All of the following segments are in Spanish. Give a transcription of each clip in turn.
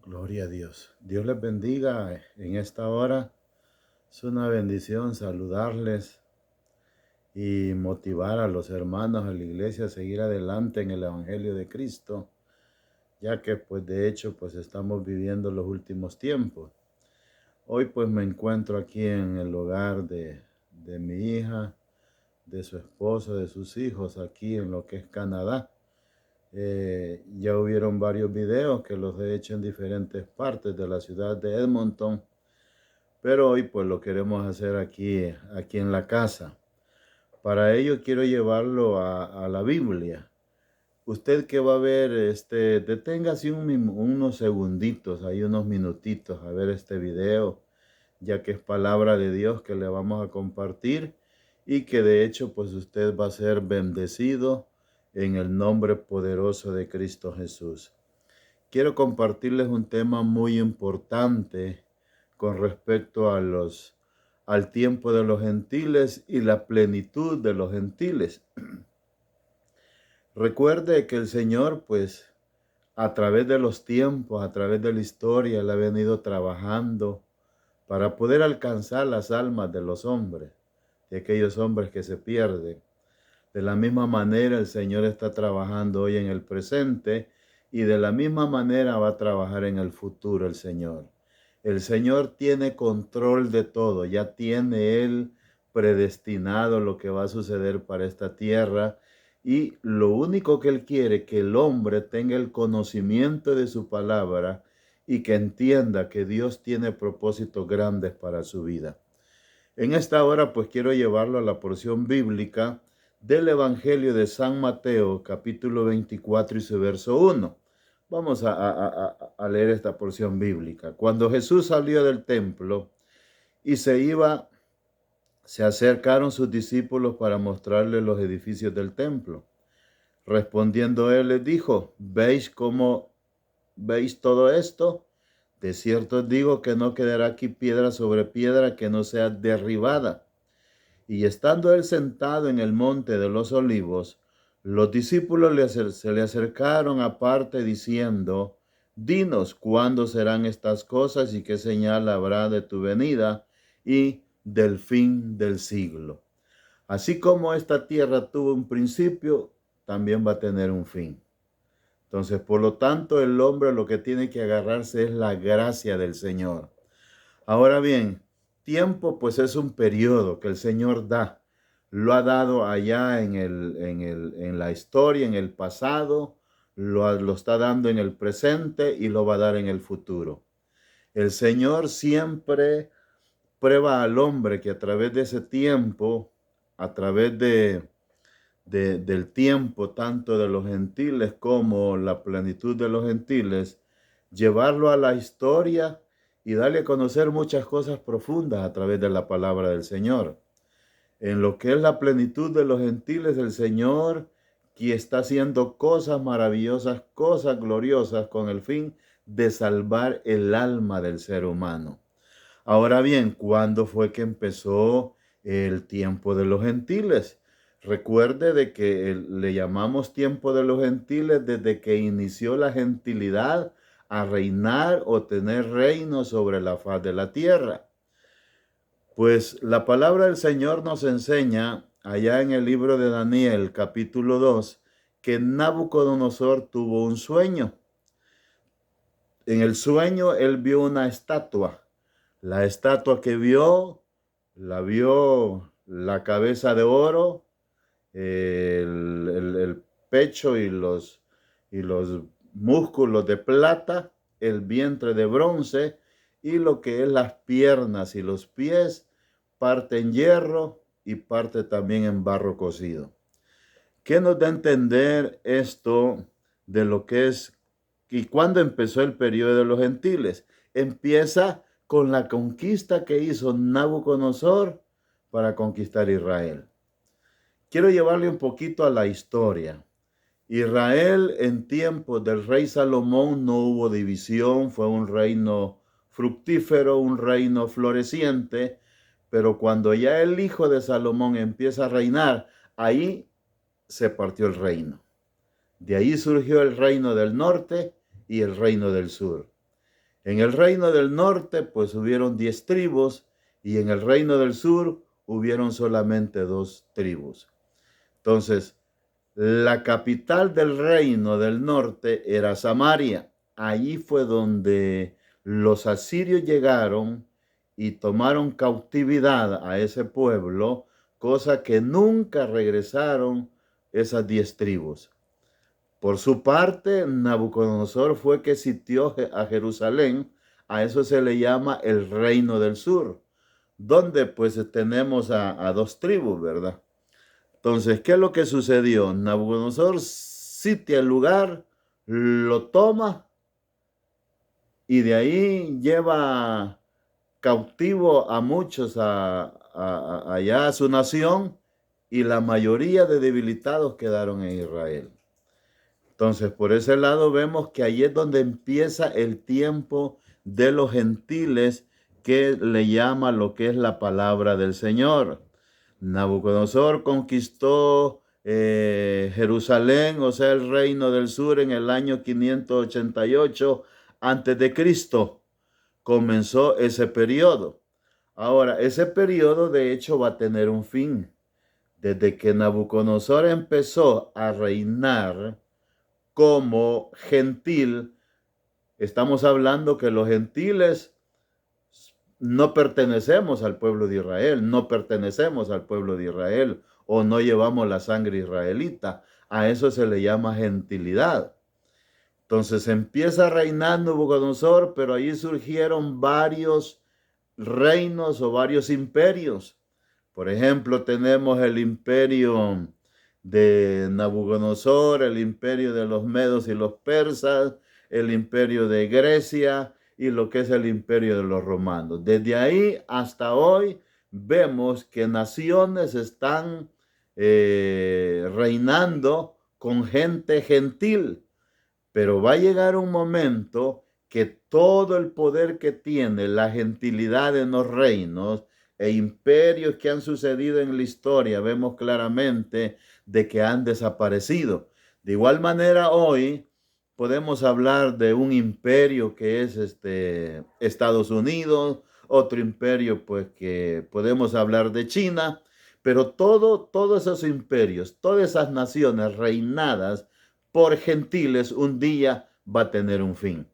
Gloria a Dios. Dios les bendiga en esta hora. Es una bendición saludarles y motivar a los hermanos a la iglesia a seguir adelante en el Evangelio de Cristo, ya que pues de hecho pues estamos viviendo los últimos tiempos. Hoy pues me encuentro aquí en el hogar de mi hija, de su esposo, de sus hijos, aquí en lo que es Canadá. Ya hubieron varios videos que los he hecho en diferentes partes de la ciudad de Edmonton, pero hoy pues lo queremos hacer aquí en la casa. Para ello quiero llevarlo a la Biblia. Usted que va a ver, deténgase unos segunditos, ahí unos minutitos a ver este video, ya que es palabra de Dios que le vamos a compartir y que de hecho pues usted va a ser bendecido en el nombre poderoso de Cristo Jesús. Quiero compartirles un tema muy importante con respecto al tiempo de los gentiles y la plenitud de los gentiles. Recuerde que el Señor, pues, a través de los tiempos, a través de la historia, Él ha venido trabajando para poder alcanzar las almas de los hombres, de aquellos hombres que se pierden. De la misma manera, el Señor está trabajando hoy en el presente y de la misma manera va a trabajar en el futuro el Señor. El Señor tiene control de todo, ya tiene Él predestinado lo que va a suceder para esta tierra y lo único que Él quiere es que el hombre tenga el conocimiento de su palabra y que entienda que Dios tiene propósitos grandes para su vida. En esta hora pues quiero llevarlo a la porción bíblica del Evangelio de San Mateo, capítulo 24 y su verso 1. Vamos a leer esta porción bíblica. Cuando Jesús salió del templo y se acercaron sus discípulos para mostrarle los edificios del templo. Respondiendo él les dijo: ¿Veis cómo veis todo esto? De cierto os digo que no quedará aquí piedra sobre piedra que no sea derribada. Y estando él sentado en el monte de los olivos, los discípulos se le acercaron aparte diciendo: Dinos cuándo serán estas cosas y qué señal habrá de tu venida y del fin del siglo. Así como esta tierra tuvo un principio, también va a tener un fin. Entonces, por lo tanto, el hombre lo que tiene que agarrarse es la gracia del Señor. Ahora bien, tiempo pues es un periodo que el Señor da. Lo ha dado allá en la historia, en el pasado, lo está dando en el presente y lo va a dar en el futuro. El Señor siempre prueba al hombre que a través de ese tiempo, a través del tiempo tanto de los gentiles como la plenitud de los gentiles, llevarlo a la historia y darle a conocer muchas cosas profundas a través de la palabra del Señor. En lo que es la plenitud de los gentiles, el Señor, que está haciendo cosas maravillosas, cosas gloriosas, con el fin de salvar el alma del ser humano. Ahora bien, ¿cuándo fue que empezó el tiempo de los gentiles? Recuerde de que le llamamos tiempo de los gentiles desde que inició la gentilidad a reinar o tener reino sobre la faz de la tierra. Pues la palabra del Señor nos enseña allá en el libro de Daniel, capítulo 2, que Nabucodonosor tuvo un sueño. En el sueño él vio una estatua. La estatua que vio la cabeza de oro, el pecho y los músculos de plata, el vientre de bronce y lo que es las piernas y los pies, parte en hierro y parte también en barro cocido. ¿Qué nos da a entender esto de lo que es y cuándo empezó el periodo de los gentiles? Empieza con la conquista que hizo Nabucodonosor para conquistar Israel. Quiero llevarle un poquito a la historia. Israel en tiempos del rey Salomón no hubo división, fue un reino fructífero, un reino floreciente, pero cuando ya el hijo de Salomón empieza a reinar, ahí se partió el reino. De ahí surgió el reino del norte y el reino del sur. En el reino del norte, pues hubieron 10 tribus, y en el reino del sur hubieron solamente 2 tribus. Entonces, la capital del reino del norte era Samaria. Allí fue donde los asirios llegaron y tomaron cautividad a ese pueblo, cosa que nunca regresaron esas 10 tribus. Por su parte, Nabucodonosor fue que sitió a Jerusalén. A eso se le llama el reino del sur, donde pues tenemos a 2 tribus, ¿verdad? Entonces, ¿qué es lo que sucedió? Nabucodonosor sitia el lugar, lo toma y de ahí lleva cautivo a muchos allá a su nación, y la mayoría de debilitados quedaron en Israel. Entonces, por ese lado vemos que ahí es donde empieza el tiempo de los gentiles, que le llama lo que es la palabra del Señor. Nabucodonosor conquistó Jerusalén, o sea, el reino del sur, en el año 588 antes de Cristo. Comenzó ese periodo. Ahora, ese periodo de hecho va a tener un fin. Desde que Nabucodonosor empezó a reinar como gentil, estamos hablando que los gentiles no pertenecemos al pueblo de Israel, no pertenecemos al pueblo de Israel, o no llevamos la sangre israelita. A eso se le llama gentilidad. Entonces empieza a reinar Nabucodonosor, pero allí surgieron varios reinos o varios imperios. Por ejemplo, tenemos el imperio de Nabucodonosor, el imperio de los medos y los persas, el imperio de Grecia y lo que es el imperio de los romanos. Desde ahí hasta hoy vemos que naciones están reinando con gente gentil, pero va a llegar un momento que todo el poder que tiene la gentilidad en los reinos e imperios que han sucedido en la historia, vemos claramente de que han desaparecido. De igual manera, hoy podemos hablar de un imperio que es Estados Unidos, otro imperio pues que podemos hablar de China, pero todos esos imperios, todas esas naciones reinadas por gentiles, un día va a tener un fin.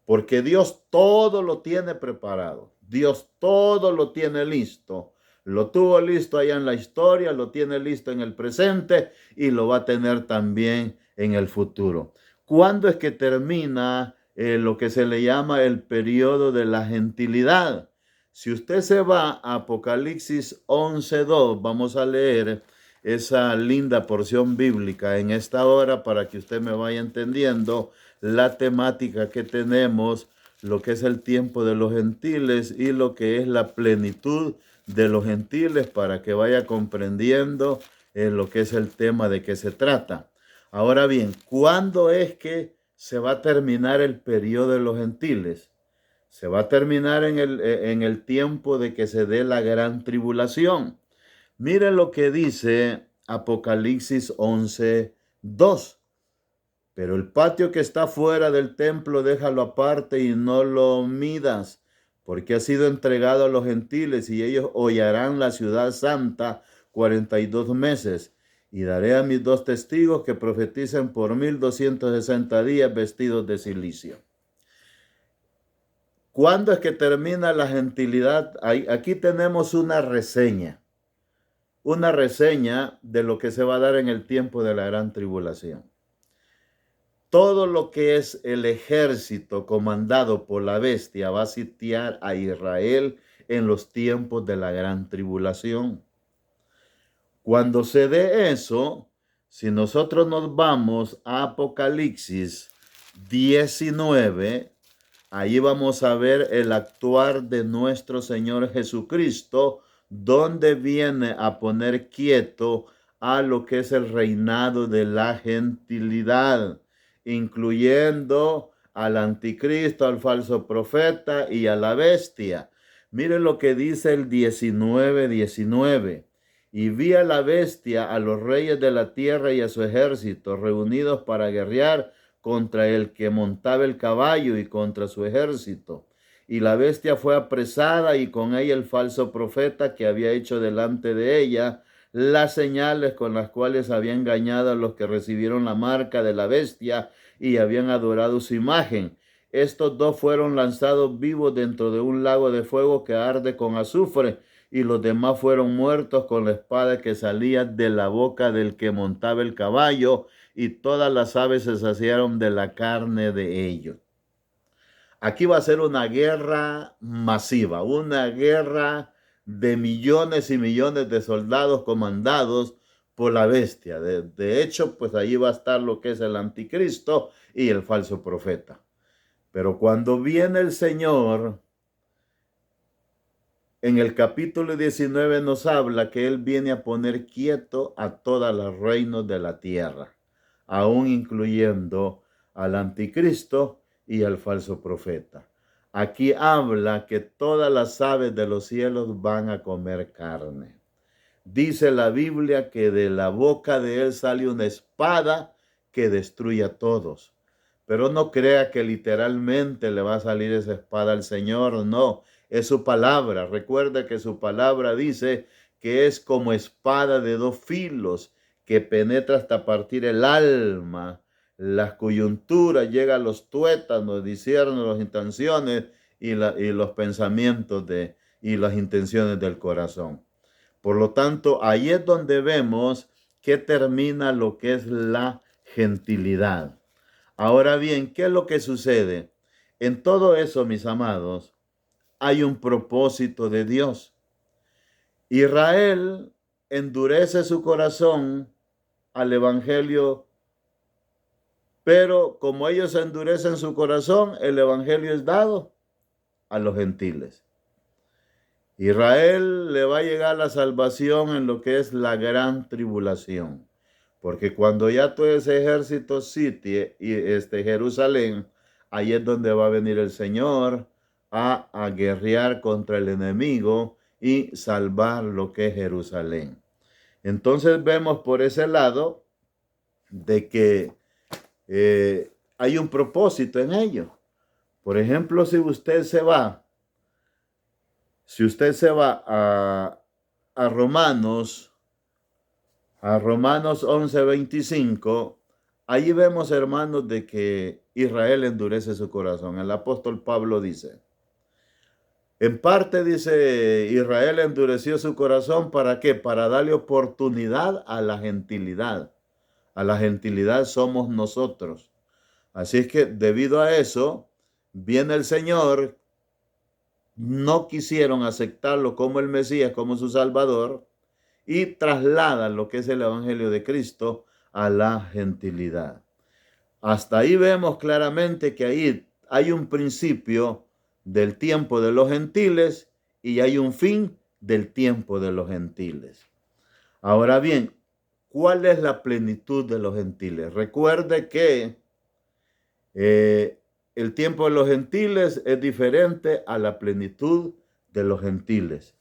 Porque Dios todo lo tiene preparado. Dios todo lo tiene listo. Lo tuvo listo allá en la historia, lo tiene listo en el presente y lo va a tener también en el futuro. ¿Cuándo es que termina lo que se le llama el periodo de la gentilidad? Si usted se va a Apocalipsis 11:2, vamos a leer esa linda porción bíblica en esta hora para que usted me vaya entendiendo la temática que tenemos, lo que es el tiempo de los gentiles y lo que es la plenitud de los gentiles, para que vaya comprendiendo lo que es el tema de que se trata. Ahora bien, ¿cuándo es que se va a terminar el periodo de los gentiles? Se va a terminar en el tiempo de que se dé la gran tribulación. Miren lo que dice Apocalipsis 11:2. Pero el patio que está fuera del templo déjalo aparte y no lo midas, porque ha sido entregado a los gentiles y ellos hollarán la ciudad santa 42 meses. Y daré a mis 2 testigos que profeticen por 1260 días vestidos de cilicio. ¿Cuándo es que termina la gentilidad? Aquí tenemos una reseña de lo que se va a dar en el tiempo de la gran tribulación. Todo lo que es el ejército comandado por la bestia va a sitiar a Israel en los tiempos de la gran tribulación. Cuando se dé eso, si nosotros nos vamos a Apocalipsis 19, ahí vamos a ver el actuar de nuestro Señor Jesucristo, donde viene a poner quieto a lo que es el reinado de la gentilidad, incluyendo al anticristo, al falso profeta y a la bestia. Miren lo que dice el 19:19. Y vi a la bestia, a los reyes de la tierra y a su ejército reunidos para guerrear contra el que montaba el caballo y contra su ejército. Y la bestia fue apresada y con ella el falso profeta que había hecho delante de ella las señales con las cuales había engañado a los que recibieron la marca de la bestia y habían adorado su imagen. Estos dos fueron lanzados vivos dentro de un lago de fuego que arde con azufre, y los demás fueron muertos con la espada que salía de la boca del que montaba el caballo, y todas las aves se saciaron de la carne de ellos. Aquí va a ser una guerra masiva, una guerra de millones y millones de soldados comandados por la bestia. De hecho, pues ahí va a estar lo que es el anticristo y el falso profeta. Pero cuando viene el Señor, en el capítulo 19 nos habla que Él viene a poner quieto a todos los reinos de la tierra, aún incluyendo al anticristo y al falso profeta. Aquí habla que todas las aves de los cielos van a comer carne. Dice la Biblia que de la boca de Él sale una espada que destruye a todos. Pero no crea que literalmente le va a salir esa espada al Señor, no, es su palabra. Recuerda que su palabra dice que es como espada de dos filos, que penetra hasta partir el alma, las coyunturas, llega a los tuétanos, discierne las intenciones y los pensamientos y las intenciones del corazón. Por lo tanto, ahí es donde vemos que termina lo que es la gentilidad. Ahora bien, ¿qué es lo que sucede? En todo eso, mis amados, hay un propósito de Dios. Israel endurece su corazón al evangelio, pero como ellos endurecen su corazón, el evangelio es dado a los gentiles. Israel le va a llegar la salvación en lo que es la gran tribulación. Porque cuando ya todo ese ejército sitie y Jerusalén, ahí es donde va a venir el Señor a guerrear contra el enemigo y salvar lo que es Jerusalén. Entonces vemos por ese lado de que hay un propósito en ello. Por ejemplo, si usted se va a Romanos 11:25, allí vemos, hermanos, de que Israel endurece su corazón. El apóstol Pablo dice, en parte dice, Israel endureció su corazón, ¿para qué? Para darle oportunidad a la gentilidad. A la gentilidad somos nosotros. Así es que debido a eso, viene el Señor, no quisieron aceptarlo como el Mesías, como su Salvador, y trasladan lo que es el Evangelio de Cristo a la gentilidad. Hasta ahí vemos claramente que ahí hay un principio del tiempo de los gentiles y hay un fin del tiempo de los gentiles. Ahora bien, ¿cuál es la plenitud de los gentiles? Recuerde que el tiempo de los gentiles es diferente a la plenitud de los gentiles.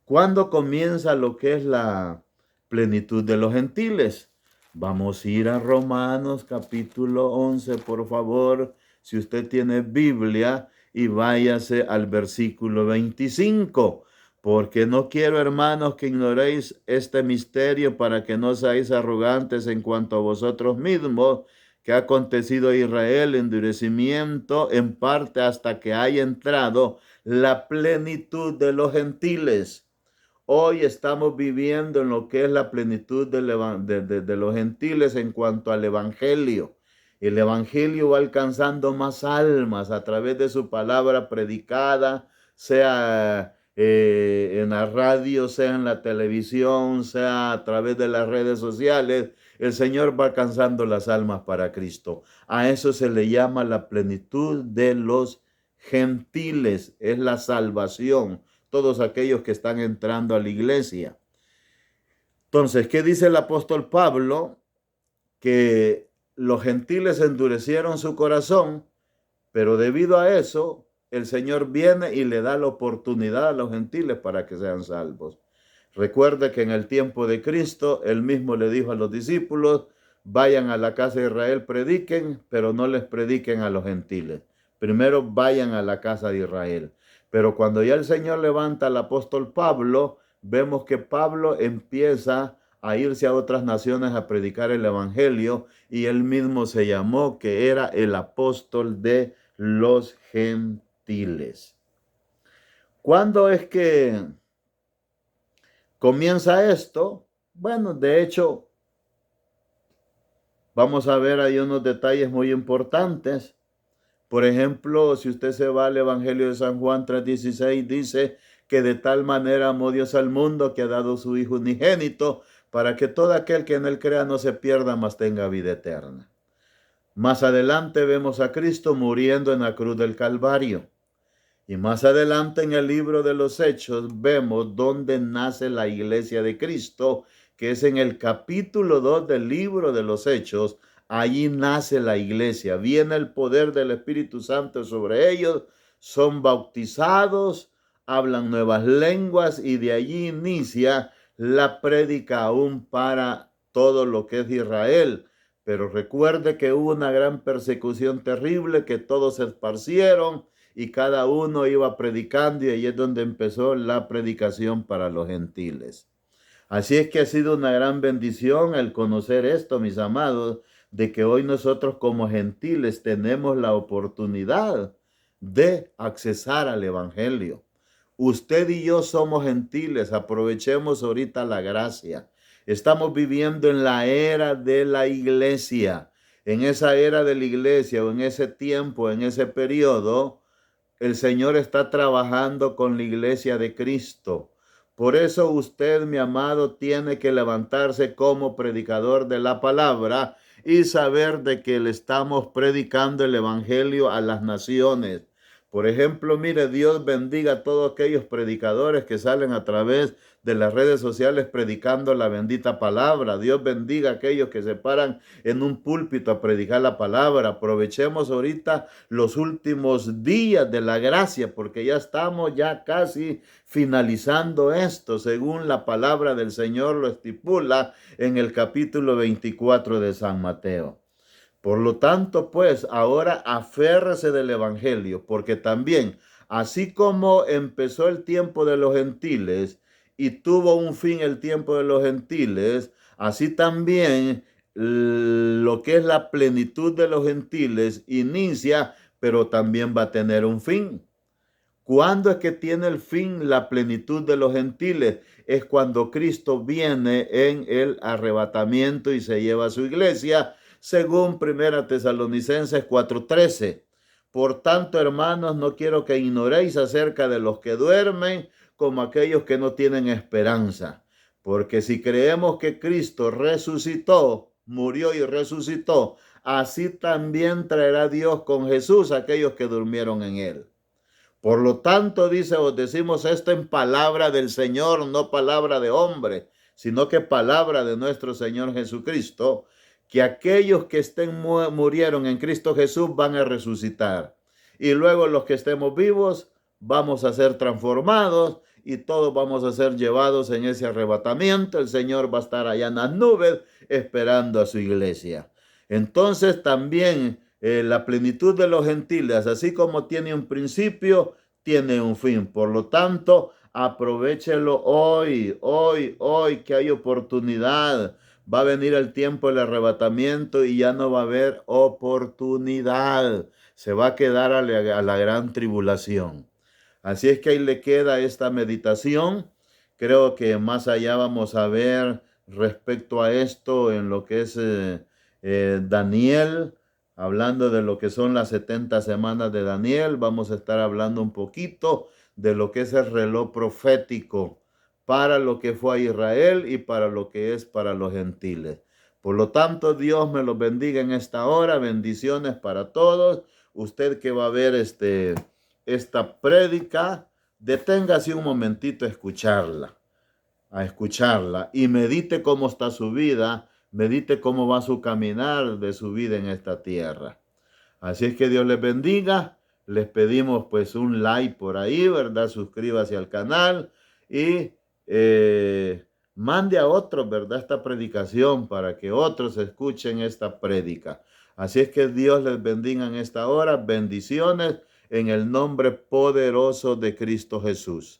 ¿Cuándo comienza lo que es la plenitud de los gentiles? Vamos a ir a Romanos capítulo 11, por favor, si usted tiene Biblia, y váyase al versículo 25, porque no quiero, hermanos, que ignoréis este misterio para que no seáis arrogantes en cuanto a vosotros mismos, que ha acontecido a Israel endurecimiento en parte hasta que haya entrado la plenitud de los gentiles. Hoy estamos viviendo en lo que es la plenitud de los gentiles en cuanto al evangelio. El evangelio va alcanzando más almas a través de su palabra predicada, sea en la radio, sea en la televisión, sea a través de las redes sociales. El Señor va alcanzando las almas para Cristo. A eso se le llama la plenitud de los gentiles. Es la salvación. Todos aquellos que están entrando a la iglesia. Entonces, ¿qué dice el apóstol Pablo? Que los gentiles endurecieron su corazón, pero debido a eso, el Señor viene y le da la oportunidad a los gentiles para que sean salvos. Recuerde que en el tiempo de Cristo, él mismo le dijo a los discípulos, vayan a la casa de Israel, prediquen, pero no les prediquen a los gentiles. Primero vayan a la casa de Israel. Pero cuando ya el Señor levanta al apóstol Pablo, vemos que Pablo empieza a irse a otras naciones a predicar el evangelio, y él mismo se llamó que era el apóstol de los gentiles. ¿Cuándo es que comienza esto? Bueno, de hecho, vamos a ver ahí unos detalles muy importantes. Por ejemplo, si usted se va al Evangelio de San Juan 3:16, dice que de tal manera amó Dios al mundo que ha dado su Hijo unigénito para que todo aquel que en él crea no se pierda, mas tenga vida eterna. Más adelante vemos a Cristo muriendo en la cruz del Calvario. Y más adelante en el libro de los Hechos vemos dónde nace la iglesia de Cristo, que es en el capítulo 2 del libro de los Hechos. Allí nace la iglesia, viene el poder del Espíritu Santo sobre ellos, son bautizados, hablan nuevas lenguas y de allí inicia la prédica aún para todo lo que es Israel. Pero recuerde que hubo una gran persecución terrible, que todos se esparcieron y cada uno iba predicando, y ahí es donde empezó la predicación para los gentiles. Así es que ha sido una gran bendición el conocer esto, mis amados, de que hoy nosotros como gentiles tenemos la oportunidad de accesar al evangelio. Usted y yo somos gentiles, aprovechemos ahorita la gracia. Estamos viviendo en la era de la iglesia. En esa era de la iglesia, o en ese tiempo, en ese periodo, el Señor está trabajando con la iglesia de Cristo. Por eso usted, mi amado, tiene que levantarse como predicador de la palabra y saber de que le estamos predicando el evangelio a las naciones. Por ejemplo, mire, Dios bendiga a todos aquellos predicadores que salen a través de las redes sociales predicando la bendita palabra. Dios bendiga a aquellos que se paran en un púlpito a predicar la palabra. Aprovechemos ahorita los últimos días de la gracia, porque ya estamos ya casi finalizando esto, según la palabra del Señor lo estipula en el capítulo 24 de San Mateo. Por lo tanto, pues, ahora aférrese del evangelio, porque también, así como empezó el tiempo de los gentiles y tuvo un fin el tiempo de los gentiles, así también lo que es la plenitud de los gentiles inicia, pero también va a tener un fin. ¿Cuándo es que tiene el fin la plenitud de los gentiles? Es cuando Cristo viene en el arrebatamiento y se lleva a su iglesia, según 1 Tesalonicenses 4:13. Por tanto, hermanos, no quiero que ignoréis acerca de los que duermen, como aquellos que no tienen esperanza. Porque si creemos que Cristo resucitó, murió y resucitó, así también traerá Dios con Jesús a aquellos que durmieron en él. Por lo tanto, dice, os decimos esto en palabra del Señor, no palabra de hombre, sino que palabra de nuestro Señor Jesucristo, que aquellos que murieron en Cristo Jesús van a resucitar. Y luego los que estemos vivos vamos a ser transformados y todos vamos a ser llevados en ese arrebatamiento. El Señor va a estar allá en las nubes esperando a su iglesia. Entonces también la plenitud de los gentiles, así como tiene un principio, tiene un fin. Por lo tanto, aprovéchelo hoy que hay oportunidad. Va a venir el tiempo del arrebatamiento y ya no va a haber oportunidad. Se va a quedar a la gran tribulación. Así es que ahí le queda esta meditación. Creo que más allá vamos a ver respecto a esto en lo que es Daniel, hablando de lo que son las 70 semanas de Daniel. Vamos a estar hablando un poquito de lo que es el reloj profético para lo que fue a Israel y para lo que es para los gentiles. Por lo tanto, Dios me los bendiga en esta hora. Bendiciones para todos. Usted que va a ver esta prédica, deténgase un momentito a escucharla y medite cómo está su vida, medite cómo va su caminar de su vida en esta tierra. Así es que Dios les bendiga. Les pedimos pues un like por ahí, ¿verdad? Suscríbase al canal y mande a otros, ¿verdad?, esta predicación para que otros escuchen esta prédica. Así es que Dios les bendiga en esta hora. Bendiciones en el nombre poderoso de Cristo Jesús.